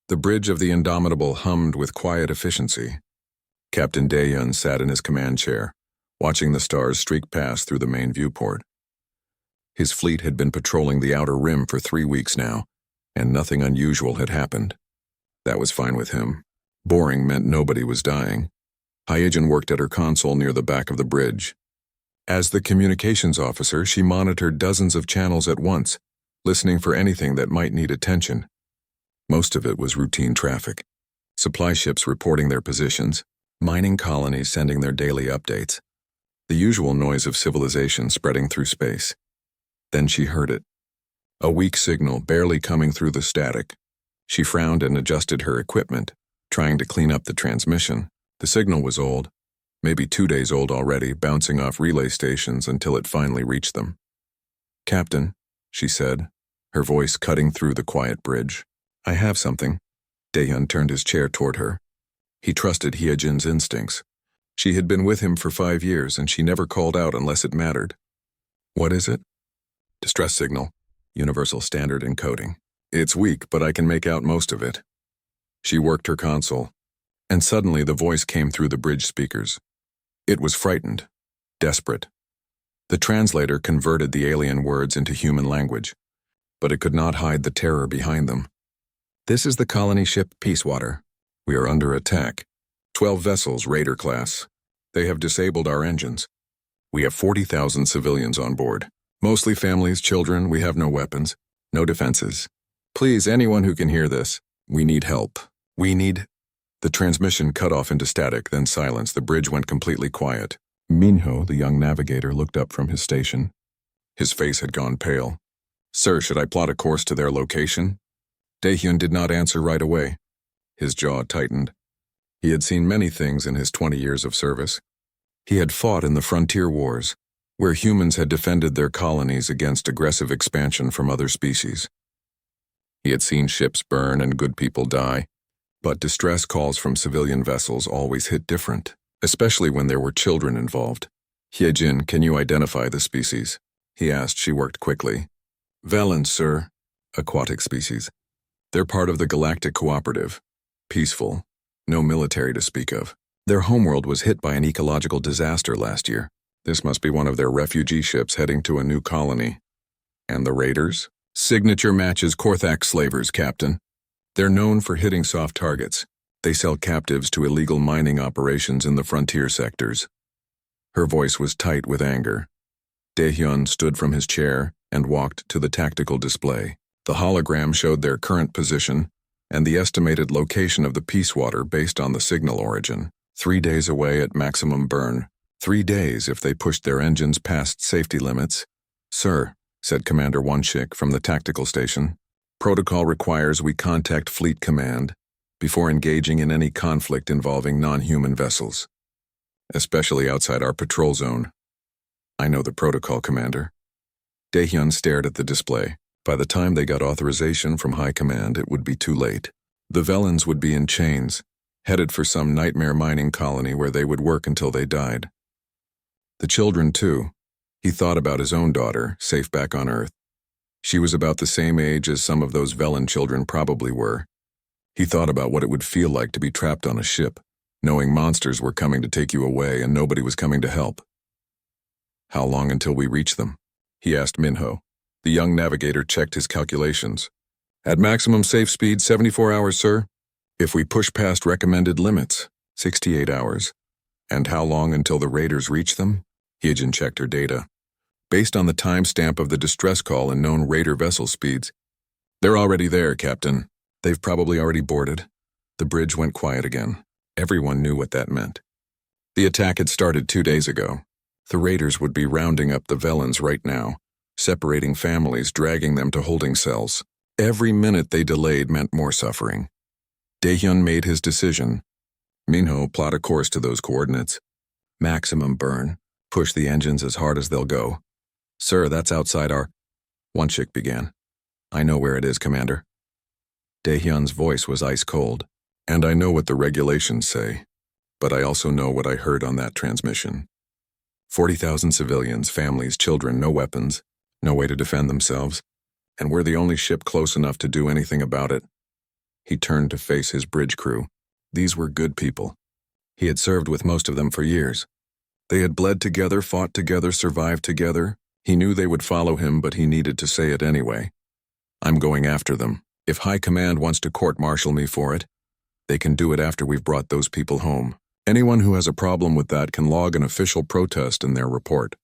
The bridge of the Indomitable hummed with quiet efficiency. Captain Daehyun sat in his command chair, watching the stars streak past through the main viewport. His fleet had been patrolling the outer rim for 3 weeks now, and nothing unusual had happened. That was fine with him. Boring meant nobody was dying. Hyejin worked at her console near the back of the bridge. As the communications officer, she monitored dozens of channels at once, listening for anything that might need attention. Most of it was routine traffic. Supply ships reporting their positions, mining colonies sending their daily updates. The usual noise of civilization spreading through space. Then she heard it. A weak signal barely coming through the static. She frowned and adjusted her equipment, trying to clean up the transmission. The signal was old, maybe 2 days old already, bouncing off relay stations until it finally reached them. "Captain," she said, her voice cutting through the quiet bridge. "I have something." Daehyun turned his chair toward her. He trusted Hyejin's instincts. She had been with him for 5 years, and she never called out unless it mattered. "What is it?" "Distress signal. Universal Standard Encoding. It's weak, but I can make out most of it." She worked her console, and suddenly the voice came through the bridge speakers. It was frightened, desperate. The translator converted the alien words into human language, but it could not hide the terror behind them. "This is the colony ship Peacewater. We are under attack. 12 vessels, Raider class. They have disabled our engines. We have 40,000 civilians on board. Mostly families, children. We have no weapons, no defenses. Please, anyone who can hear this, we need help. We need..." The transmission cut off into static, then silence. The bridge went completely quiet. Minho, the young navigator, looked up from his station. His face had gone pale. "Sir, should I plot a course to their location?" Daehyun did not answer right away. His jaw tightened. He had seen many things in his 20 years of service. He had fought in the frontier wars, where humans had defended their colonies against aggressive expansion from other species. He had seen ships burn and good people die, but distress calls from civilian vessels always hit different, especially when there were children involved. "Hyejin, can you identify the species?" he asked. She worked quickly. "Velans, sir. Aquatic species. They're part of the Galactic Cooperative. Peaceful. No military to speak of. Their homeworld was hit by an ecological disaster last year. This must be one of their refugee ships heading to a new colony." "And the Raiders?" "Signature matches Korthak slavers, Captain. They're known for hitting soft targets. They sell captives to illegal mining operations in the frontier sectors." Her voice was tight with anger. Daehyun stood from his chair and walked to the tactical display. The hologram showed their current position and the estimated location of the Peacewater based on the signal origin. 3 days away at maximum burn. 3 days if they pushed their engines past safety limits. "Sir," said Commander Wonshik from the tactical station, "protocol requires we contact Fleet Command before engaging in any conflict involving non-human vessels, especially outside our patrol zone." "I know the protocol, Commander." Daehyun stared at the display. By the time they got authorization from High Command, it would be too late. The Velans would be in chains, headed for some nightmare mining colony where they would work until they died. The children, too. He thought about his own daughter, safe back on Earth. She was about the same age as some of those Velan children probably were. He thought about what it would feel like to be trapped on a ship, knowing monsters were coming to take you away and nobody was coming to help. "How long until we reach them?" he asked Minho. The young navigator checked his calculations. "At maximum safe speed, 74 hours, sir. If we push past recommended limits, 68 hours. And how long until the Raiders reach them?" Hyejin checked her data. "Based on the timestamp of the distress call and known Raider vessel speeds, they're already there, Captain. They've probably already boarded." The bridge went quiet again. Everyone knew what that meant. The attack had started 2 days ago. The Raiders would be rounding up the Velans right now, separating families, dragging them to holding cells. Every minute they delayed meant more suffering. Daehyun made his decision. Minho, plot a course to those coordinates. Maximum burn. Push the engines as hard as they'll go. "Sir, that's outside our..." Wonshik began. "I know where it is, Commander." Daehyun's voice was ice cold. "And I know what the regulations say, but I also know what I heard on that transmission. 40,000 civilians, families, children, no weapons, no way to defend themselves, and we're the only ship close enough to do anything about it." He turned to face his bridge crew. These were good people. He had served with most of them for years. They had bled together, fought together, survived together. He knew they would follow him, but he needed to say it anyway. I'm going after them. If High Command wants to court-martial me for it, they can do it after we've brought those people home. Anyone who has a problem with that can log an official protest in their report.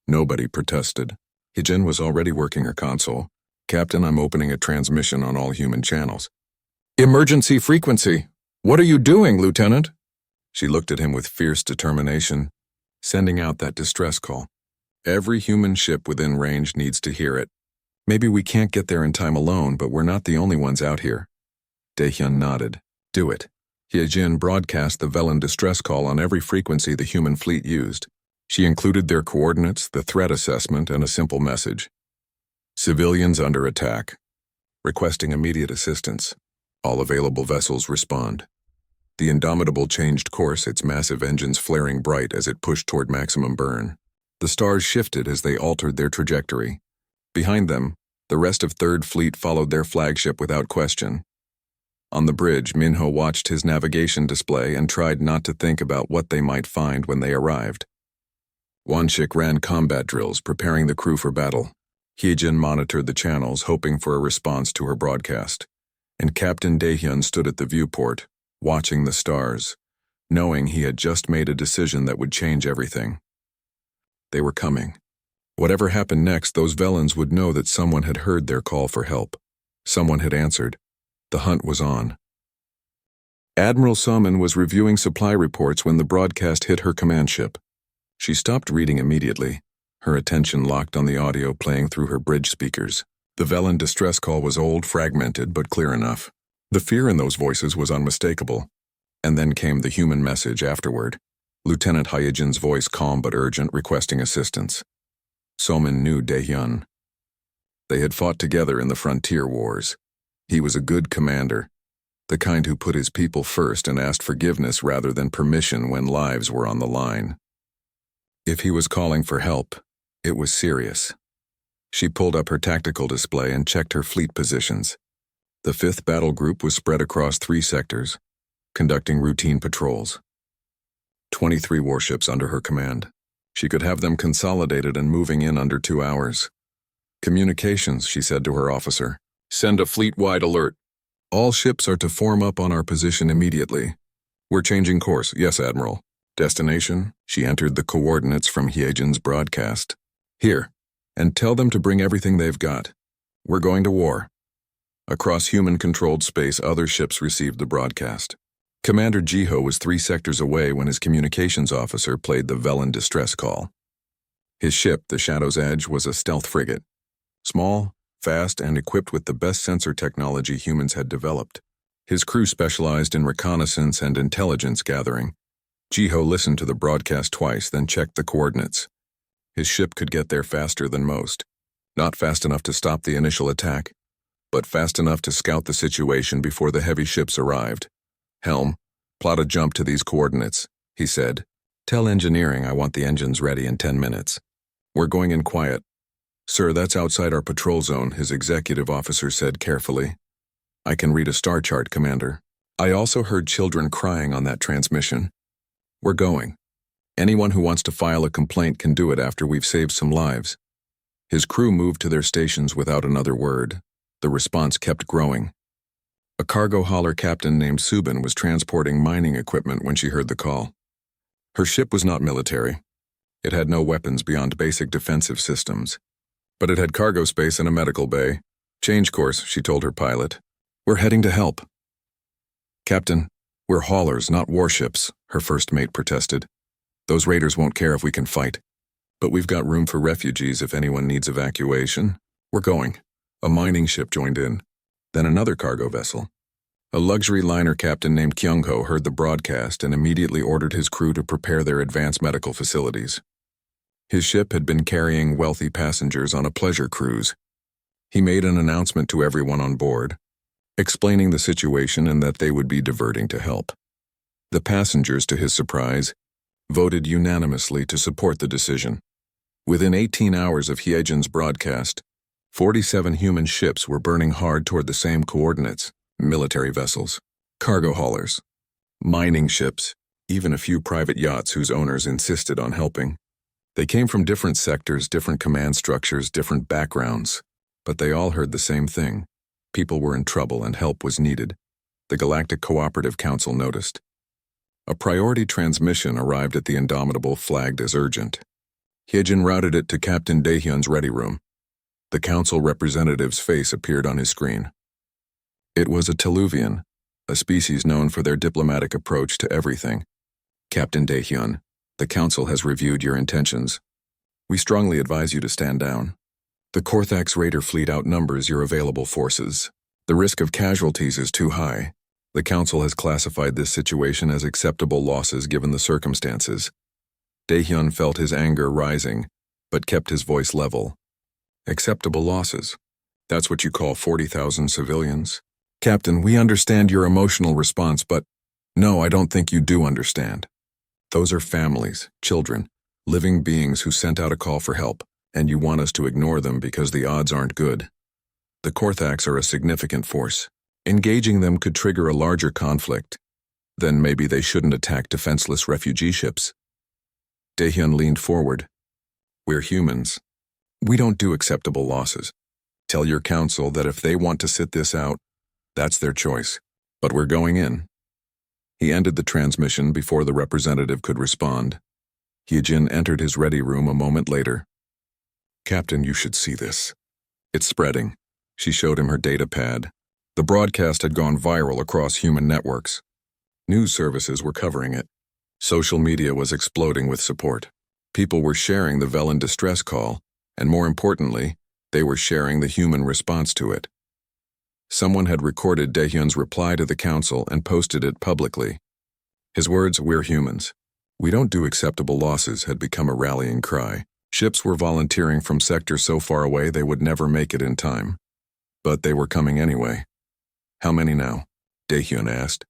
Nobody protested. Hijin was already working her console. Captain, I'm opening a transmission on all human channels. Emergency frequency. What are you doing, Lieutenant? She looked at him with fierce determination, sending out that distress call. Every human ship within range needs to hear it. Maybe we can't get there in time alone, but we're not the only ones out here. Daehyun nodded. Do it. Hyejin broadcast the Velen distress call on every frequency the human fleet used. She included their coordinates, the threat assessment, and a simple message. Civilians under attack. Requesting immediate assistance. All available vessels respond. The Indomitable changed course, its massive engines flaring bright as it pushed toward maximum burn. The stars shifted as they altered their trajectory. Behind them, the rest of Third Fleet followed their flagship without question. On the bridge, Minho watched his navigation display and tried not to think about what they might find when they arrived. Wanshik ran combat drills, preparing the crew for battle. Hyejin monitored the channels, hoping for a response to her broadcast. And Captain Daehyun stood at the viewport, watching the stars, knowing he had just made a decision that would change everything. They were coming. Whatever happened next, those Velens would know that someone had heard their call for help. Someone had answered. The hunt was on. Admiral Summon was reviewing supply reports when the broadcast hit her command ship. She stopped reading immediately, her attention locked on the audio playing through her bridge speakers. The Velen distress call was old, fragmented, but clear enough. The fear in those voices was unmistakable. And then came the human message afterward. Lieutenant Hyejin's voice, calm but urgent, requesting assistance. Somin knew Daehyun. They had fought together in the frontier wars. He was a good commander, the kind who put his people first and asked forgiveness rather than permission when lives were on the line. If he was calling for help, it was serious. She pulled up her tactical display and checked her fleet positions. The 5th Battle Group was spread across 3 sectors, conducting routine patrols. 23 warships under her command. She could have them consolidated and moving in under 2 hours. Communications, she said to her officer. Send a fleet-wide alert. All ships are to form up on our position immediately. We're changing course. Yes, Admiral. Destination? She entered the coordinates from Hyejin's broadcast. Here, and tell them to bring everything they've got. We're going to war. Across human-controlled space, other ships received the broadcast. Commander Jiho was 3 sectors away when his communications officer played the Velen distress call. His ship, the Shadow's Edge, was a stealth frigate. Small, fast, and equipped with the best sensor technology humans had developed. His crew specialized in reconnaissance and intelligence gathering. Jiho listened to the broadcast twice, then checked the coordinates. His ship could get there faster than most. Not fast enough to stop the initial attack, but fast enough to scout the situation before the heavy ships arrived. Helm, plot a jump to these coordinates, he said. Tell engineering I want the engines ready in 10 minutes. We're going in quiet. Sir, that's outside our patrol zone, his executive officer said carefully. I can read a star chart, Commander. I also heard children crying on that transmission. We're going. Anyone who wants to file a complaint can do it after we've saved some lives. His crew moved to their stations without another word. The response kept growing. A cargo hauler captain named Subin was transporting mining equipment when she heard the call. Her ship was not military. It had no weapons beyond basic defensive systems. But it had cargo space and a medical bay. Change course, she told her pilot. We're heading to help. Captain, we're haulers, not warships, her first mate protested. Those raiders won't care if we can fight. But we've got room for refugees if anyone needs evacuation. We're going. A mining ship joined in. Then another cargo vessel. A luxury liner captain named Kyung-ho heard the broadcast and immediately ordered his crew to prepare their advanced medical facilities. His ship had been carrying wealthy passengers on a pleasure cruise. He made an announcement to everyone on board, explaining the situation and that they would be diverting to help. The passengers, to his surprise, voted unanimously to support the decision. Within 18 hours of Hyejin's broadcast, 47 human ships were burning hard toward the same coordinates. military vessels, cargo haulers, mining ships, even a few private yachts whose owners insisted on helping. They came from different sectors, different command structures, different backgrounds, but they all heard the same thing. People were in trouble and help was needed. The Galactic Cooperative Council noticed. A priority transmission arrived at the Indomitable flagged as urgent. Hyejin routed it to Captain Daehyun's ready room. The council representative's face appeared on his screen. It was a Teluvian, a species known for their diplomatic approach to everything. Captain Daehyun, the council has reviewed your intentions. We strongly advise you to stand down. The Korthax Raider fleet outnumbers your available forces. The risk of casualties is too high. The council has classified this situation as acceptable losses given the circumstances. Daehyun felt his anger rising, but kept his voice level. Acceptable losses? That's what you call 40,000 civilians? Captain, we understand your emotional response, but no, I don't think you do understand. Those are families, children, living beings who sent out a call for help, and you want us to ignore them because the odds aren't good. The Korthax are a significant force. Engaging them could trigger a larger conflict. Then maybe they shouldn't attack defenseless refugee ships. Daehyun leaned forward. We're humans. We don't do acceptable losses. Tell your council that if they want to sit this out, that's their choice. But we're going in. He ended the transmission before the representative could respond. Hyejin entered his ready room a moment later. Captain, you should see this. It's spreading. She showed him her data pad. The broadcast had gone viral across human networks. News services were covering it. Social media was exploding with support. People were sharing the Velen distress call, and more importantly, they were sharing the human response to it. Someone had recorded Daehyun's reply to the council and posted it publicly. His words, "We're humans. We don't do acceptable losses," had become a rallying cry. Ships were volunteering from sectors so far away they would never make it in time. But they were coming anyway. How many now? Daehyun asked.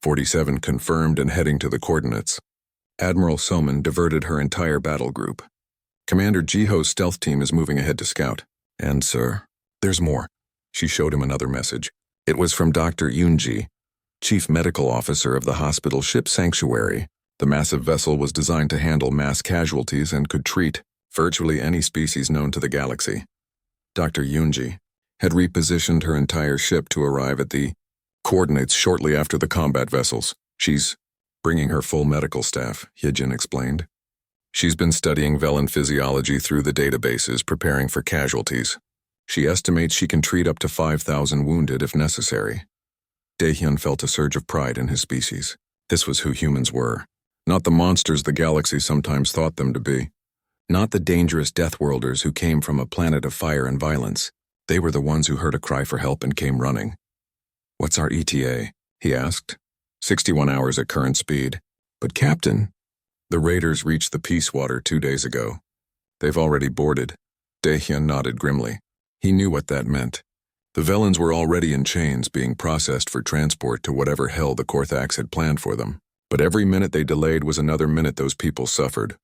47 confirmed and heading to the coordinates. Admiral Soman diverted her entire battle group. Commander Jiho's stealth team is moving ahead to scout. And, sir, there's more. She showed him another message. It was from Dr. Yoonji, Chief Medical Officer of the hospital ship Sanctuary. The massive vessel was designed to handle mass casualties and could treat virtually any species known to the galaxy. Dr. Yoonji had repositioned her entire ship to arrive at the coordinates shortly after the combat vessels. She's bringing her full medical staff, Hyejin explained. She's been studying Velen physiology through the databases, preparing for casualties. She estimates she can treat up to 5,000 wounded if necessary. Daehyun felt a surge of pride in his species. This was who humans were. Not the monsters the galaxy sometimes thought them to be. Not the dangerous Deathworlders who came from a planet of fire and violence. They were the ones who heard a cry for help and came running. What's our ETA? He asked. 61 hours at current speed. But Captain, the raiders reached the Peace Water 2 days ago. They've already boarded. Daehyun nodded grimly. He knew what that meant. The Velens were already in chains being processed for transport to whatever hell the Korthax had planned for them. But every minute they delayed was another minute those people suffered.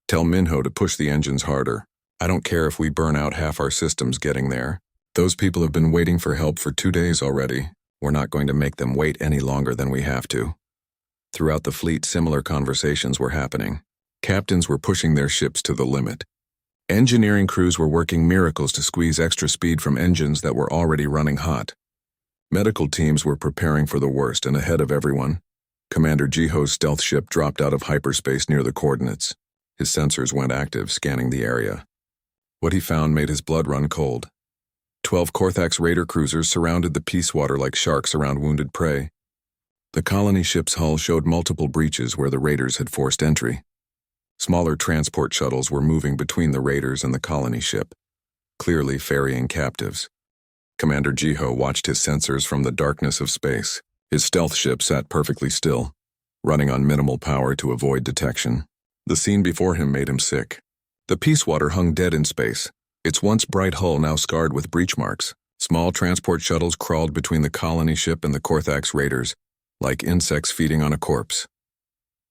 Tell Minho to push the engines harder. I don't care if we burn out half our systems getting there. Those people have been waiting for help for 2 days already. We're not going to make them wait any longer than we have to. Throughout the fleet, similar conversations were happening. Captains were pushing their ships to the limit. Engineering crews were working miracles to squeeze extra speed from engines that were already running hot. Medical teams were preparing for the worst, and ahead of everyone, Commander Jiho's stealth ship dropped out of hyperspace near the coordinates. His sensors went active, scanning the area. What he found made his blood run cold. 12 Korthax raider cruisers surrounded the Peace Water like sharks around wounded prey. The colony ship's hull showed multiple breaches where the raiders had forced entry. Smaller transport shuttles were moving between the raiders and the colony ship, clearly ferrying captives. Commander Jiho watched his sensors from the darkness of space. His stealth ship sat perfectly still, running on minimal power to avoid detection. The scene before him made him sick. The Peace Water hung dead in space, its once bright hull now scarred with breach marks. Small transport shuttles crawled between the colony ship and the Korthax raiders, like insects feeding on a corpse.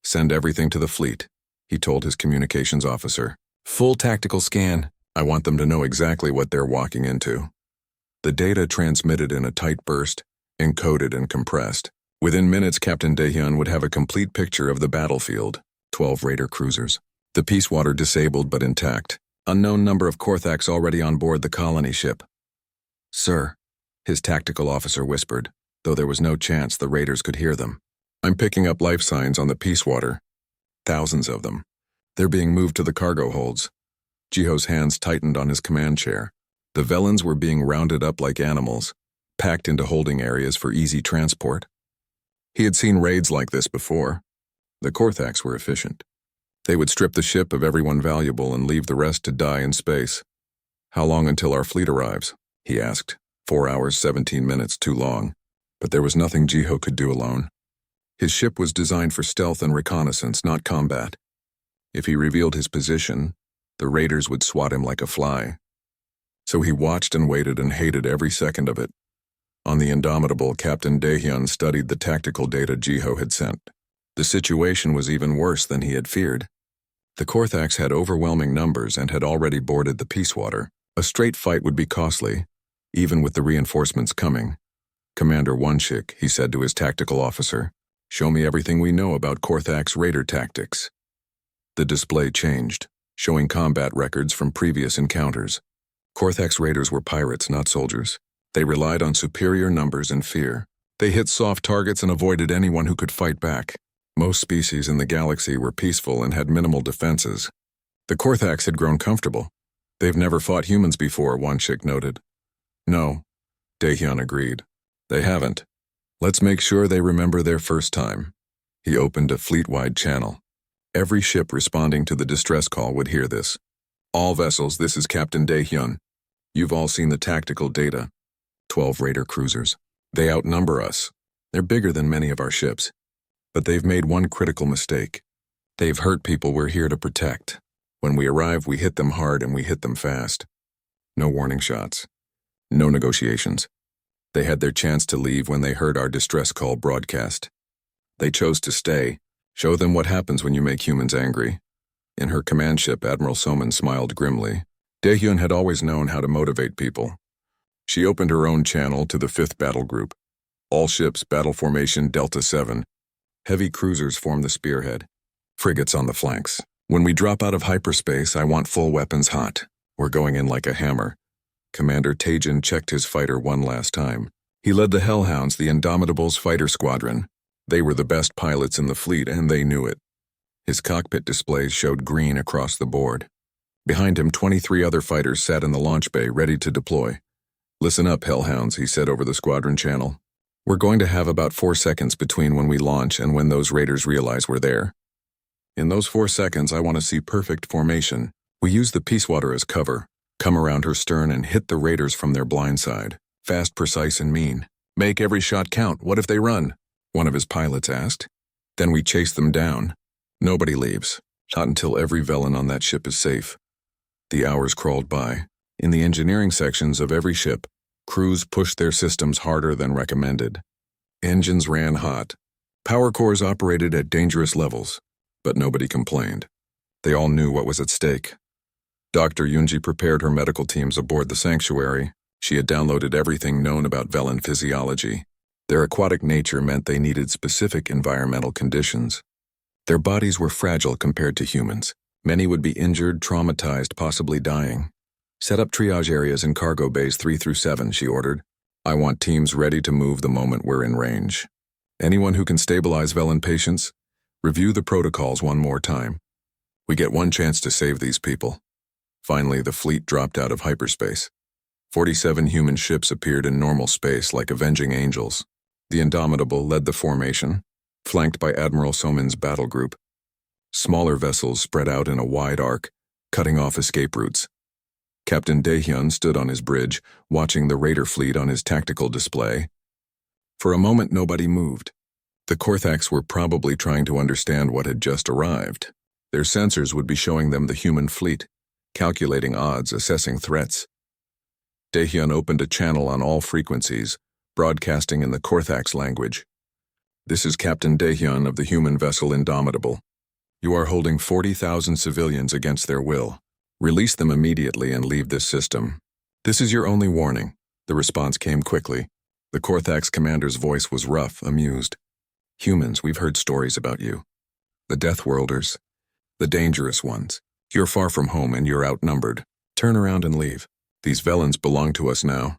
Send everything to the fleet, he told his communications officer. Full tactical scan. I want them to know exactly what they're walking into. The data transmitted in a tight burst, encoded and compressed. Within minutes, Captain Daehyun would have a complete picture of the battlefield. 12 Raider cruisers. The Peace Water disabled but intact. Unknown number of Korthaks already on board the colony ship. "Sir," his tactical officer whispered, though there was no chance the raiders could hear them. "I'm picking up life signs on the Peace Water. Thousands of them. They're being moved to the cargo holds." Jiho's hands tightened on his command chair. The Velans were being rounded up like animals, packed into holding areas for easy transport. He had seen raids like this before. The Korthaks were efficient. They would strip the ship of everyone valuable and leave the rest to die in space. "How long until our fleet arrives?" he asked. 4 hours, 17 minutes, too long. But there was nothing Jiho could do alone. His ship was designed for stealth and reconnaissance, not combat. If he revealed his position, the raiders would swat him like a fly. So he watched and waited and hated every second of it. On the Indomitable, Captain Daehyun studied the tactical data Jiho had sent. The situation was even worse than he had feared. The Korthaks had overwhelming numbers and had already boarded the Peace Water. A straight fight would be costly, even with the reinforcements coming. "Commander Wonshik," he said to his tactical officer, "show me everything we know about Korthaks' raider tactics." The display changed, showing combat records from previous encounters. Korthaks' raiders were pirates, not soldiers. They relied on superior numbers and fear. They hit soft targets and avoided anyone who could fight back. Most species in the galaxy were peaceful and had minimal defenses. The Korthaks had grown comfortable. "They've never fought humans before," Wonshik noted. "No," Daehyun agreed. "They haven't. Let's make sure they remember their first time." He opened a fleet-wide channel. Every ship responding to the distress call would hear this. "All vessels, this is Captain Daehyun. You've all seen the tactical data. 12 Raider cruisers. They outnumber us. They're bigger than many of our ships. But they've made one critical mistake. They've hurt people we're here to protect. When we arrive, we hit them hard and we hit them fast. No warning shots. No negotiations. They had their chance to leave when they heard our distress call broadcast. They chose to stay. Show them what happens when you make humans angry." In her command ship, Admiral Soman smiled grimly. Daehyun had always known how to motivate people. She opened her own channel to the 5th Battle Group. "All ships, battle formation Delta 7. Heavy cruisers form the spearhead. Frigates on the flanks. When we drop out of hyperspace, I want full weapons hot. We're going in like a hammer." Commander Tajin checked his fighter one last time. He led the Hellhounds, the Indomitable's fighter squadron. They were the best pilots in the fleet, and they knew it. His cockpit displays showed green across the board. Behind him, 23 other fighters sat in the launch bay, ready to deploy. "Listen up, Hellhounds," he said over the squadron channel. "We're going to have about 4 seconds between when we launch and when those raiders realize we're there. In those 4 seconds, I want to see perfect formation. We use the Peace Water as cover, come around her stern and hit the raiders from their blind side. Fast, precise, and mean. Make every shot count. What if they run?" one of his pilots asked. "Then we chase them down. Nobody leaves. Not until every Velan on that ship is safe." The hours crawled by. In the engineering sections of every ship, crews pushed their systems harder than recommended. Engines ran hot. Power cores operated at dangerous levels, but nobody complained. They all knew what was at stake. Dr. Yunji prepared her medical teams aboard the sanctuary. She had downloaded everything known about Velan physiology. Their aquatic nature meant they needed specific environmental conditions. Their bodies were fragile compared to humans. Many would be injured, traumatized, possibly dying. "Set up triage areas in cargo bays 3 through 7, she ordered. "I want teams ready to move the moment we're in range. Anyone who can stabilize Velan patients, review the protocols one more time. We get one chance to save these people." Finally, the fleet dropped out of hyperspace. 47 human ships appeared in normal space like avenging angels. The Indomitable led the formation, flanked by Admiral Soman's battle group. Smaller vessels spread out in a wide arc, cutting off escape routes. Captain Daehyun stood on his bridge, watching the raider fleet on his tactical display. For a moment, nobody moved. The Korthaks were probably trying to understand what had just arrived. Their sensors would be showing them the human fleet, calculating odds, assessing threats. Daehyun opened a channel on all frequencies, broadcasting in the Korthaks language. "This is Captain Daehyun of the human vessel Indomitable. You are holding 40,000 civilians against their will. Release them immediately and leave this system. This is your only warning." The response came quickly. The Korthax commander's voice was rough, amused. Humans, we've heard stories about you. The Deathworlders. The dangerous ones. You're far from home and you're outnumbered. Turn around and leave. These Velens belong to us now.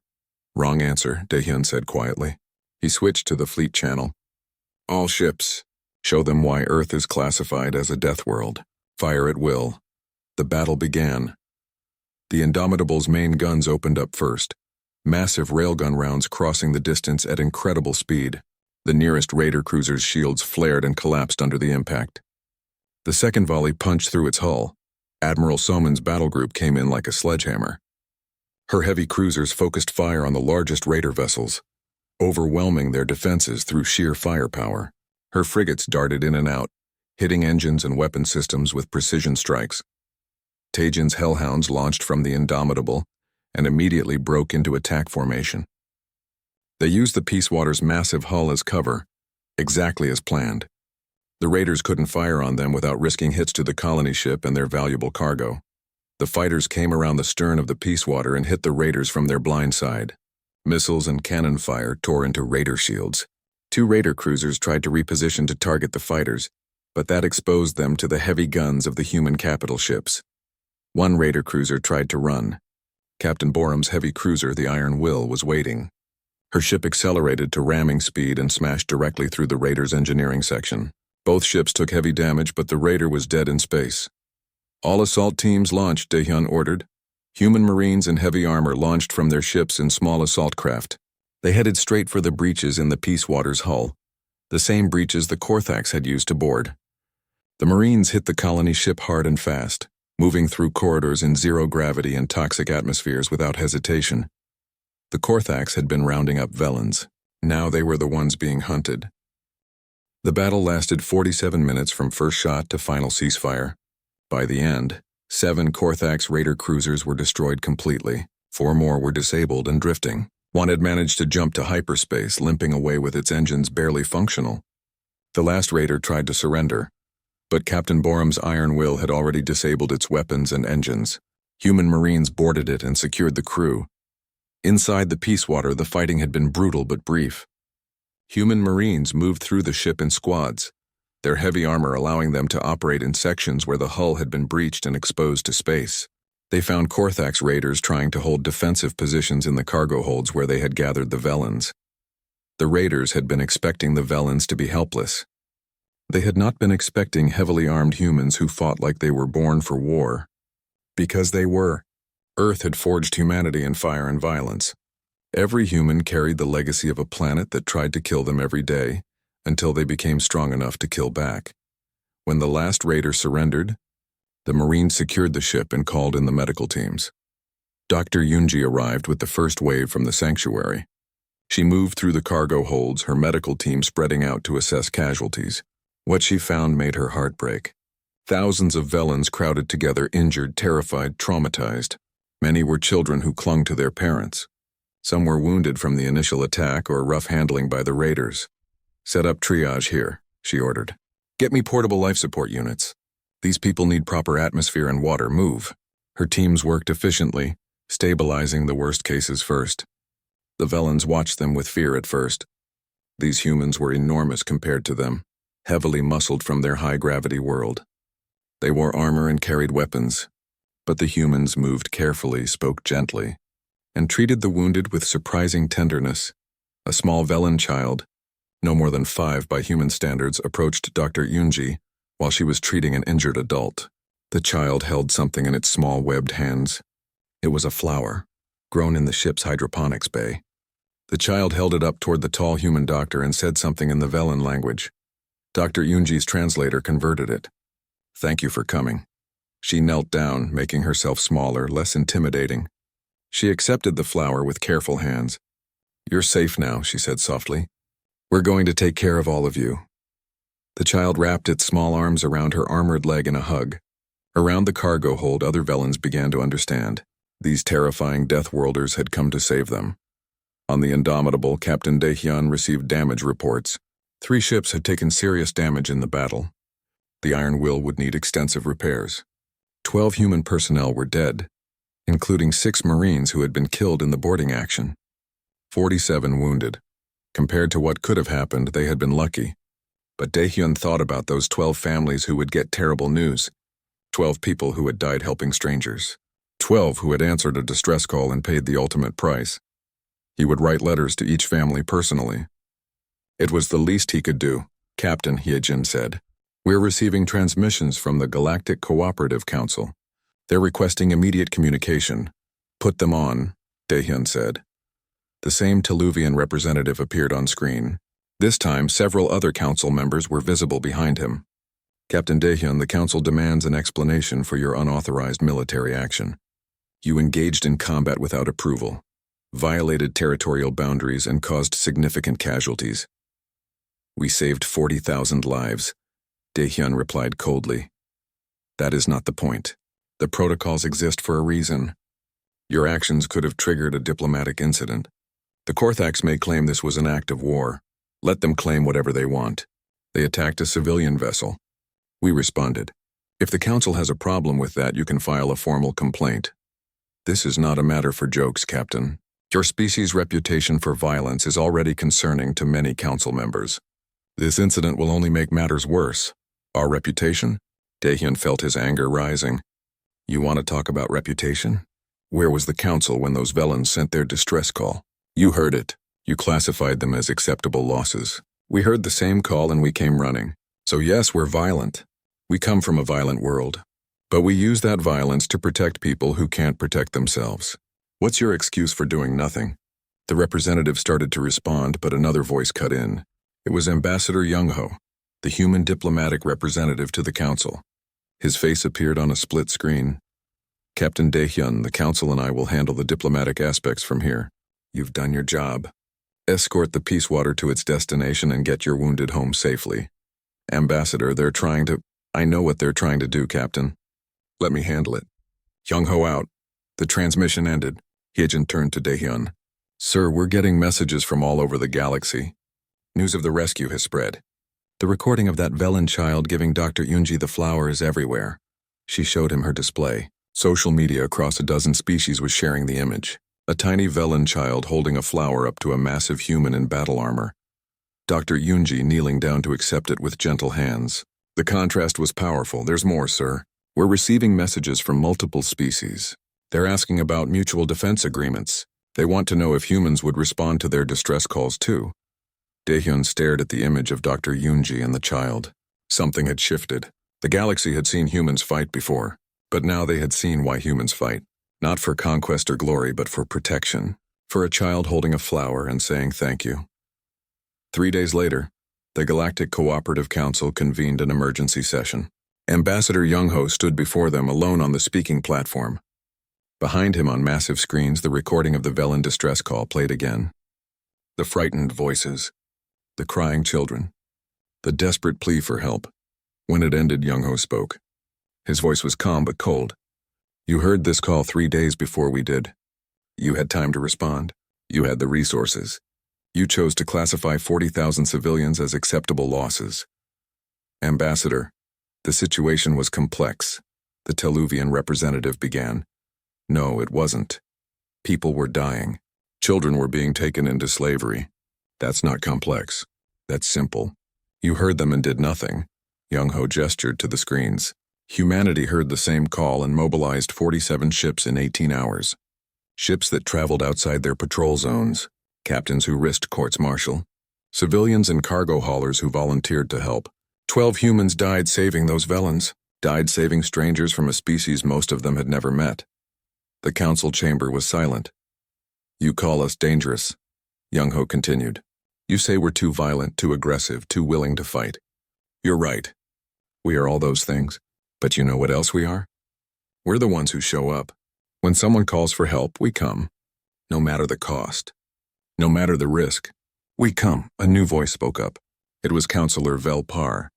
Wrong answer, Daehyun said quietly. He switched to the fleet channel. All ships. Show them why Earth is classified as a death world. Fire at will. The battle began. The Indomitable's main guns opened up first. Massive railgun rounds crossing the distance at incredible speed. The nearest raider cruiser's shields flared and collapsed under the impact. The second volley punched through its hull. Admiral Soman's battle group came in like a sledgehammer. Her heavy cruisers focused fire on the largest raider vessels, overwhelming their defenses through sheer firepower. Her frigates darted in and out, hitting engines and weapon systems with precision strikes. Tajin's hellhounds launched from the Indomitable and immediately broke into attack formation. They used the Peacewater's massive hull as cover, exactly as planned. The raiders couldn't fire on them without risking hits to the colony ship and their valuable cargo. The fighters came around the stern of the Peacewater and hit the raiders from their blind side. Missiles and cannon fire tore into raider shields. 2 raider cruisers tried to reposition to target the fighters, but that exposed them to the heavy guns of the human capital ships. 1 raider cruiser tried to run. Captain Borum's heavy cruiser, the Iron Will, was waiting. Her ship accelerated to ramming speed and smashed directly through the raiders' engineering section. Both ships took heavy damage, but the raider was dead in space. All assault teams launched, Daehyun ordered. Human Marines in heavy armor launched from their ships in small assault craft. They headed straight for the breaches in the Peacewater's hull, the same breaches the Korthax had used to board. The Marines hit the colony ship hard and fast, moving through corridors in zero gravity and toxic atmospheres without hesitation. The Korthax had been rounding up Velens. Now they were the ones being hunted. The battle lasted 47 minutes from first shot to final ceasefire. By the end, 7 Korthax raider cruisers were destroyed completely. 4 more were disabled and drifting. One had managed to jump to hyperspace, limping away with its engines barely functional. The last raider tried to surrender, but Captain Borum's Iron Will had already disabled its weapons and engines. Human Marines boarded it and secured the crew. Inside the Peacewater, the fighting had been brutal but brief. Human Marines moved through the ship in squads, their heavy armor allowing them to operate in sections where the hull had been breached and exposed to space. They found Korthax raiders trying to hold defensive positions in the cargo holds where they had gathered the Velens. The raiders had been expecting the Velens to be helpless. They had not been expecting heavily armed humans who fought like they were born for war. Because they were. Earth had forged humanity in fire and violence. Every human carried the legacy of a planet that tried to kill them every day, until they became strong enough to kill back. When the last raider surrendered, the Marines secured the ship and called in the medical teams. Dr. Yunji arrived with the first wave from the sanctuary. She moved through the cargo holds, her medical team spreading out to assess casualties. What she found made her heart break. Thousands of Velens crowded together, injured, terrified, traumatized. Many were children who clung to their parents. Some were wounded from the initial attack or rough handling by the raiders. Set up triage here, she ordered. Get me portable life support units. These people need proper atmosphere and water. Move. Her teams worked efficiently, stabilizing the worst cases first. The Velens watched them with fear at first. These humans were enormous compared to them, heavily muscled from their high-gravity world. They wore armor and carried weapons, but the humans moved carefully, spoke gently, and treated the wounded with surprising tenderness. A small Velen child, no more than 5 by human standards, approached Dr. Yunji while she was treating an injured adult. The child held something in its small webbed hands. It was a flower, grown in the ship's hydroponics bay. The child held it up toward the tall human doctor and said something in the Velen language. Dr. Yunji's translator converted it. Thank you for coming. She knelt down, making herself smaller, less intimidating. She accepted the flower with careful hands. You're safe now, she said softly. We're going to take care of all of you. The child wrapped its small arms around her armored leg in a hug. Around the cargo hold, other Velens began to understand. These terrifying Deathworlders had come to save them. On the Indomitable, Captain Daehyun received damage reports. 3 ships had taken serious damage in the battle. The Iron Will would need extensive repairs. 12 human personnel were dead, including 6 Marines who had been killed in the boarding action. 47 wounded. Compared to what could have happened, they had been lucky. But Daehyun thought about those 12 families who would get terrible news. 12 people who had died helping strangers. 12 who had answered a distress call and paid the ultimate price. He would write letters to each family personally. It was the least he could do, Captain Hyejin said. We're receiving transmissions from the Galactic Cooperative Council. They're requesting immediate communication. Put them on, Daehyun said. The same Teluvian representative appeared on screen. This time, several other council members were visible behind him. Captain Daehyun, the council demands an explanation for your unauthorized military action. You engaged in combat without approval, violated territorial boundaries, and caused significant casualties. We saved 40,000 lives, Daehyun replied coldly. That is not the point. The protocols exist for a reason. Your actions could have triggered a diplomatic incident. The Korthax may claim this was an act of war. Let them claim whatever they want. They attacked a civilian vessel. We responded. If the council has a problem with that, you can file a formal complaint. This is not a matter for jokes, Captain. Your species' reputation for violence is already concerning to many council members. This incident will only make matters worse. Our reputation? Daehyun felt his anger rising. You want to talk about reputation? Where was the council when those Velans sent their distress call? You heard it. You classified them as acceptable losses. We heard the same call and we came running. So yes, we're violent. We come from a violent world. But we use that violence to protect people who can't protect themselves. What's your excuse for doing nothing? The representative started to respond, but another voice cut in. It was Ambassador Young-ho, the human diplomatic representative to the council. His face appeared on a split screen. Captain Daehyun, the council and I will handle the diplomatic aspects from here. You've done your job. Escort the Peace Water to its destination and get your wounded home safely. Ambassador, I know what they're trying to do, Captain. Let me handle it. Young-ho out. The transmission ended. Hyejin turned to Daehyun. Sir, we're getting messages from all over the galaxy. News of the rescue has spread. The recording of that Velan child giving Dr. Yoonji the flower is everywhere. She showed him her display. Social media across a dozen species was sharing the image. A tiny Velan child holding a flower up to a massive human in battle armor. Dr. Yoonji kneeling down to accept it with gentle hands. The contrast was powerful. There's more, sir. We're receiving messages from multiple species. They're asking about mutual defense agreements. They want to know if humans would respond to their distress calls too. Daehyun stared at the image of Dr. Yoonji and the child. Something had shifted. The galaxy had seen humans fight before, but now they had seen why humans fight. Not for conquest or glory, but for protection. For a child holding a flower and saying thank you. 3 days later, the Galactic Cooperative Council convened an emergency session. Ambassador Young-ho stood before them alone on the speaking platform. Behind him on massive screens, the recording of the Velan distress call played again. The frightened voices. The crying children. The desperate plea for help. When it ended, Young-ho spoke. His voice was calm but cold. You heard this call 3 days before we did. You had time to respond. You had the resources. You chose to classify 40,000 civilians as acceptable losses. Ambassador, the situation was complex, the Teluvian representative began. No, it wasn't. People were dying. Children were being taken into slavery. That's not complex. That's simple. You heard them and did nothing. Young-ho gestured to the screens. Humanity heard the same call and mobilized 47 ships in 18 hours. Ships that traveled outside their patrol zones, captains who risked courts-martial, civilians and cargo haulers who volunteered to help. 12 humans died saving those Velans, died saving strangers from a species most of them had never met. The council chamber was silent. You call us dangerous, Young-ho continued. You say we're too violent, too aggressive, too willing to fight. You're right. We are all those things. But you know what else we are? We're the ones who show up. When someone calls for help, we come. No matter the cost. No matter the risk. We come, a new voice spoke up. It was Counselor Velpar,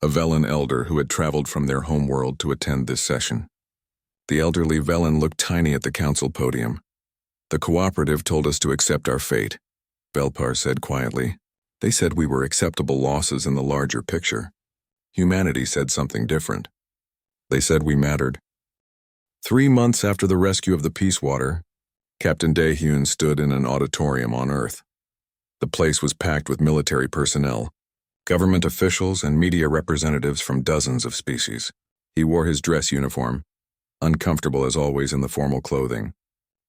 a Velan elder who had traveled from their homeworld to attend this session. The elderly Velan looked tiny at the council podium. The cooperative told us to accept our fate, Velpar said quietly. They said we were acceptable losses in the larger picture. Humanity said something different. They said we mattered. 3 months after the rescue of the Peace Water, Captain Daehyun stood in an auditorium on Earth. The place was packed with military personnel, government officials, and media representatives from dozens of species. He wore his dress uniform, uncomfortable as always in the formal clothing.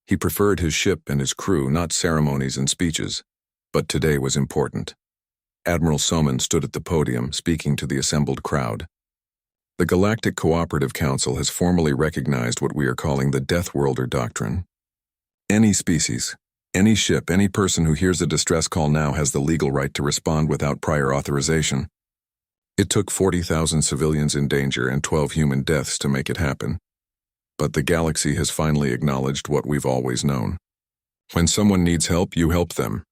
He preferred his ship and his crew, not ceremonies and speeches, but today was important. Admiral Soman stood at the podium, speaking to the assembled crowd. The Galactic Cooperative Council has formally recognized what we are calling the Deathworlder Doctrine. Any species, any ship, any person who hears a distress call now has the legal right to respond without prior authorization. It took 40,000 civilians in danger and 12 human deaths to make it happen. But the galaxy has finally acknowledged what we've always known. When someone needs help, you help them.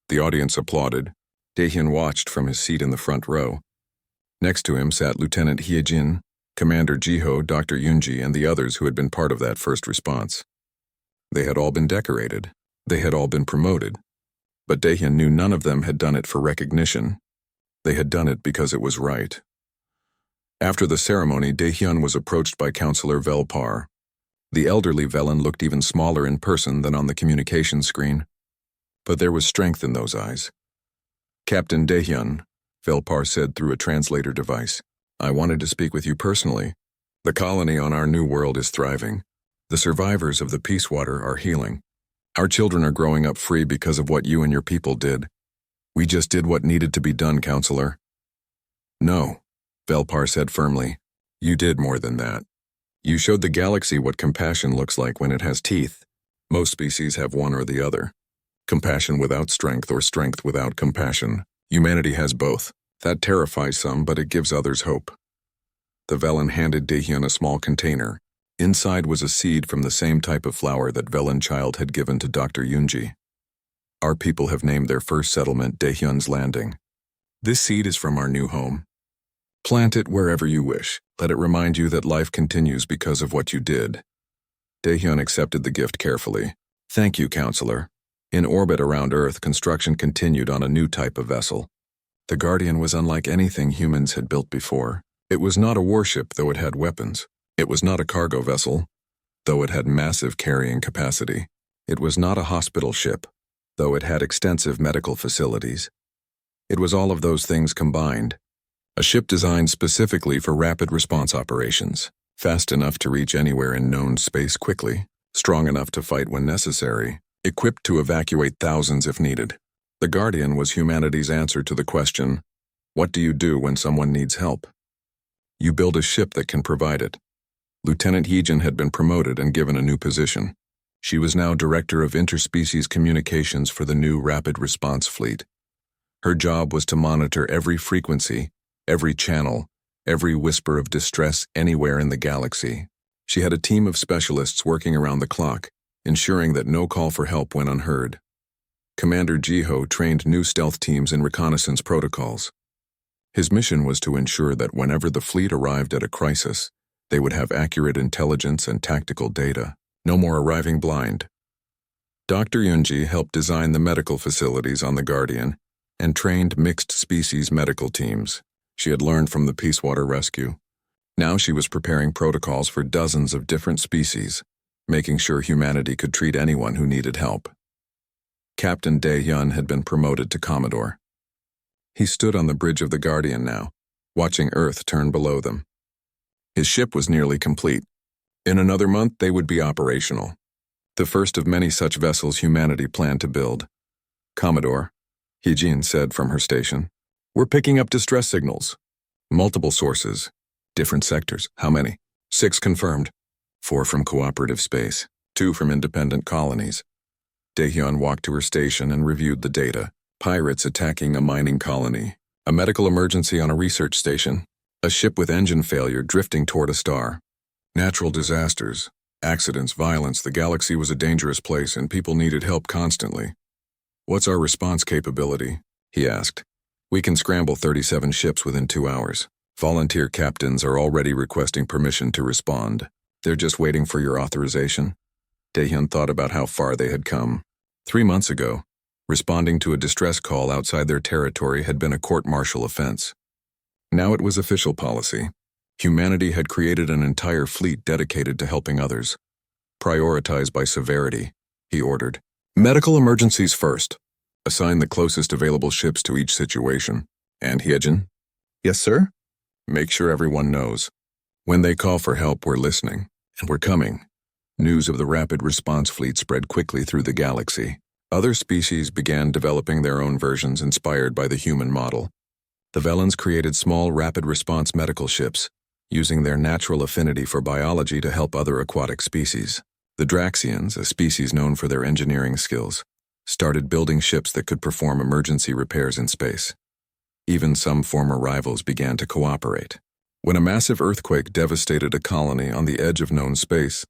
The audience applauded. Daehyun watched from his seat in the front row. Next to him sat Lieutenant Hyejin, Commander Jiho, Dr. Yunji, and the others who had been part of that first response. They had all been decorated. They had all been promoted. But Daehyun knew none of them had done it for recognition. They had done it because it was right. After the ceremony, Daehyun was approached by Counselor Velpar. The elderly Velen looked even smaller in person than on the communication screen. But there was strength in those eyes. Captain Daehyun, Velpar said through a translator device, I wanted to speak with you personally. The colony on our new world is thriving. The survivors of the Peace Water are healing. Our children are growing up free because of what you and your people did. We just did what needed to be done, Counselor. No, Velpar said firmly. You did more than that. You showed the galaxy what compassion looks like when it has teeth. Most species have one or the other. Compassion without strength or strength without compassion. Humanity has both. That terrifies some, but it gives others hope. The Velen handed Daehyun a small container. Inside was a seed from the same type of flower that Velen Child had given to Dr. Yunji. Our people have named their first settlement Daehyun's Landing. This seed is from our new home. Plant it wherever you wish. Let it remind you that life continues because of what you did. Daehyun accepted the gift carefully. Thank you, Counselor. In orbit around Earth, construction continued on a new type of vessel. The Guardian was unlike anything humans had built before. It was not a warship, though it had weapons. It was not a cargo vessel, though it had massive carrying capacity. It was not a hospital ship, though it had extensive medical facilities. It was all of those things combined. A ship designed specifically for rapid response operations, fast enough to reach anywhere in known space quickly, strong enough to fight when necessary, equipped to evacuate thousands if needed. The Guardian was humanity's answer to the question, what do you do when someone needs help? You build a ship that can provide it. Lieutenant Hyejin had been promoted and given a new position. She was now Director of Interspecies Communications for the new Rapid Response Fleet. Her job was to monitor every frequency, every channel, every whisper of distress anywhere in the galaxy. She had a team of specialists working around the clock, ensuring that no call for help went unheard. Commander Jiho trained new stealth teams in reconnaissance protocols. His mission was to ensure that whenever the fleet arrived at a crisis, they would have accurate intelligence and tactical data. No more arriving blind. Dr. Yunji helped design the medical facilities on the Guardian and trained mixed-species medical teams. She had learned from the Peacewater rescue. Now she was preparing protocols for dozens of different species, making sure humanity could treat anyone who needed help. Captain Daehyun had been promoted to Commodore. He stood on the bridge of the Guardian now, watching Earth turn below them. His ship was nearly complete. In another month, they would be operational. The first of many such vessels humanity planned to build. Commodore, Hyejin said from her station, we're picking up distress signals. Multiple sources. Different sectors. How many? 6 confirmed. 4 from cooperative space. 2 from independent colonies. Daehyun walked to her station and reviewed the data. Pirates attacking a mining colony. A medical emergency on a research station. A ship with engine failure drifting toward a star. Natural disasters, accidents, violence. The galaxy was a dangerous place and people needed help constantly. What's our response capability? He asked. We can scramble 37 ships within 2 hours. Volunteer captains are already requesting permission to respond. They're just waiting for your authorization. Daehyun thought about how far they had come. 3 months ago, responding to a distress call outside their territory had been a court-martial offense. Now it was official policy. Humanity had created an entire fleet dedicated to helping others, prioritized by severity, he ordered. Medical emergencies first. Assign the closest available ships to each situation. And Hyejin? Yes, sir? Make sure everyone knows. When they call for help, we're listening, and we're coming. News of the rapid response fleet spread quickly through the galaxy. Other species began developing their own versions inspired by the human model. The Velans created small rapid response medical ships, using their natural affinity for biology to help other aquatic species. The Draxians, a species known for their engineering skills, started building ships that could perform emergency repairs in space. Even some former rivals began to cooperate. When a massive earthquake devastated a colony on the edge of known space,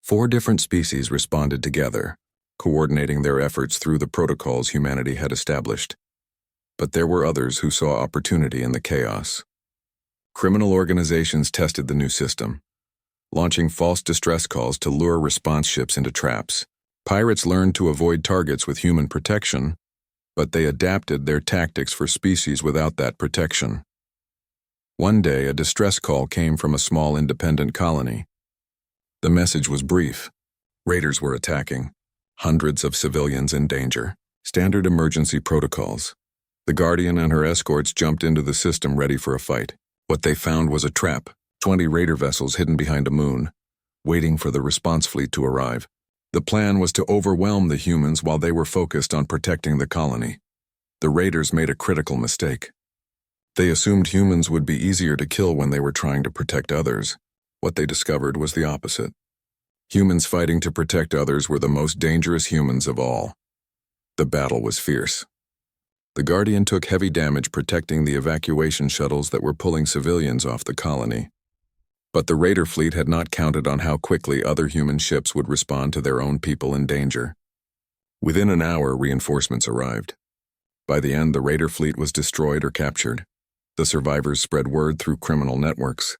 4 different species responded together, coordinating their efforts through the protocols humanity had established. But there were others who saw opportunity in the chaos. Criminal organizations tested the new system, launching false distress calls to lure response ships into traps. Pirates learned to avoid targets with human protection, but they adapted their tactics for species without that protection. One day, a distress call came from a small independent colony. The message was brief. Raiders were attacking. Hundreds of civilians in danger. Standard emergency protocols. The Guardian and her escorts jumped into the system ready for a fight. What they found was a trap, 20 raider vessels hidden behind a moon, waiting for the response fleet to arrive. The plan was to overwhelm the humans while they were focused on protecting the colony. The raiders made a critical mistake. They assumed humans would be easier to kill when they were trying to protect others. What they discovered was the opposite. Humans fighting to protect others were the most dangerous humans of all. The battle was fierce. The Guardian took heavy damage protecting the evacuation shuttles that were pulling civilians off the colony. But the raider fleet had not counted on how quickly other human ships would respond to their own people in danger. Within an hour, reinforcements arrived. By the end, the raider fleet was destroyed or captured. The survivors spread word through criminal networks.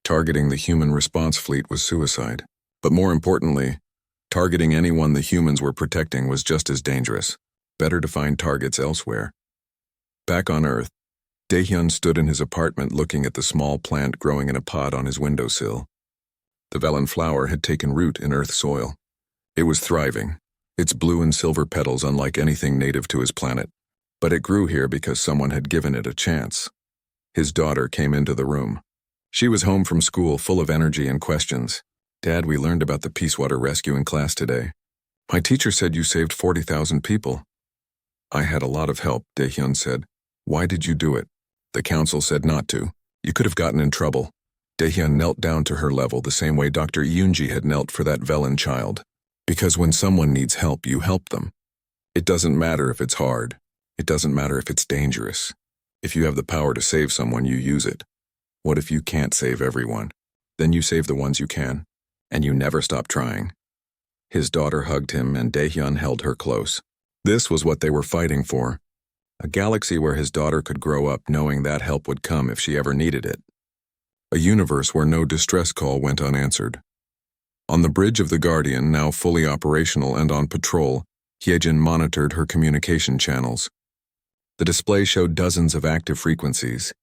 Targeting the human response fleet was suicide. But more importantly, targeting anyone the humans were protecting was just as dangerous. Better to find targets elsewhere. Back on Earth, Daehyun stood in his apartment looking at the small plant growing in a pot on his windowsill. The Velan flower had taken root in Earth soil. It was thriving, its blue and silver petals unlike anything native to his planet. But it grew here because someone had given it a chance. His daughter came into the room. She was home from school full of energy and questions. Dad, we learned about the Peacewater rescue in class today. My teacher said you saved 40,000 people. I had a lot of help, Daehyun said. Why did you do it? The council said not to. You could have gotten in trouble. Daehyun knelt down to her level the same way Dr. Yoonji had knelt for that Velan child. Because when someone needs help, you help them. It doesn't matter if it's hard. It doesn't matter if it's dangerous. If you have the power to save someone, you use it. What if you can't save everyone? Then you save the ones you can, and you never stop trying. His daughter hugged him and Daehyun held her close. This was what they were fighting for. A galaxy where his daughter could grow up knowing that help would come if she ever needed it. A universe where no distress call went unanswered. On the bridge of the Guardian, now fully operational and on patrol, Hyejin monitored her communication channels. The display showed dozens of active frequencies,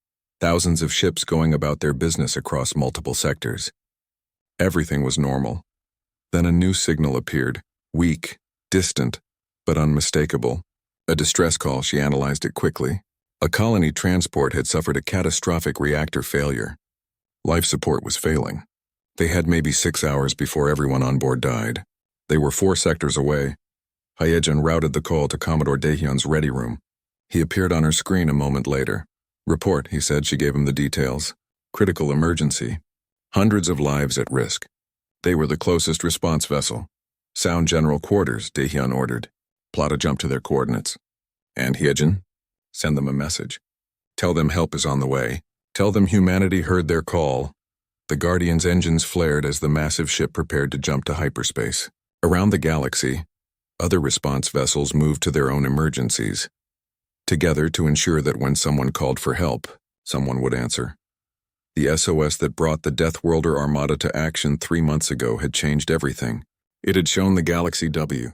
thousands of ships going about their business across multiple sectors. Everything was normal. Then a new signal appeared, weak, distant, but unmistakable. A distress call, she analyzed it quickly. A colony transport had suffered a catastrophic reactor failure. Life support was failing. They had maybe 6 hours before everyone on board died. They were 4 sectors away. Hyejin routed the call to Commodore Daehyun's ready room. He appeared on her screen a moment later. Report, he said. She gave him the details. Critical emergency. Hundreds of lives at risk. They were the closest response vessel. Sound general quarters, Daehyun ordered. Plot a jump to their coordinates. And Hyejin? Send them a message. Tell them help is on the way. Tell them humanity heard their call. The Guardian's engines flared as the massive ship prepared to jump to hyperspace. Around the galaxy, other response vessels moved to their own emergencies, together to ensure that when someone called for help, someone would answer. The SOS that brought the Deathworlder Armada to action 3 months ago had changed everything. It had shown the Galaxy W,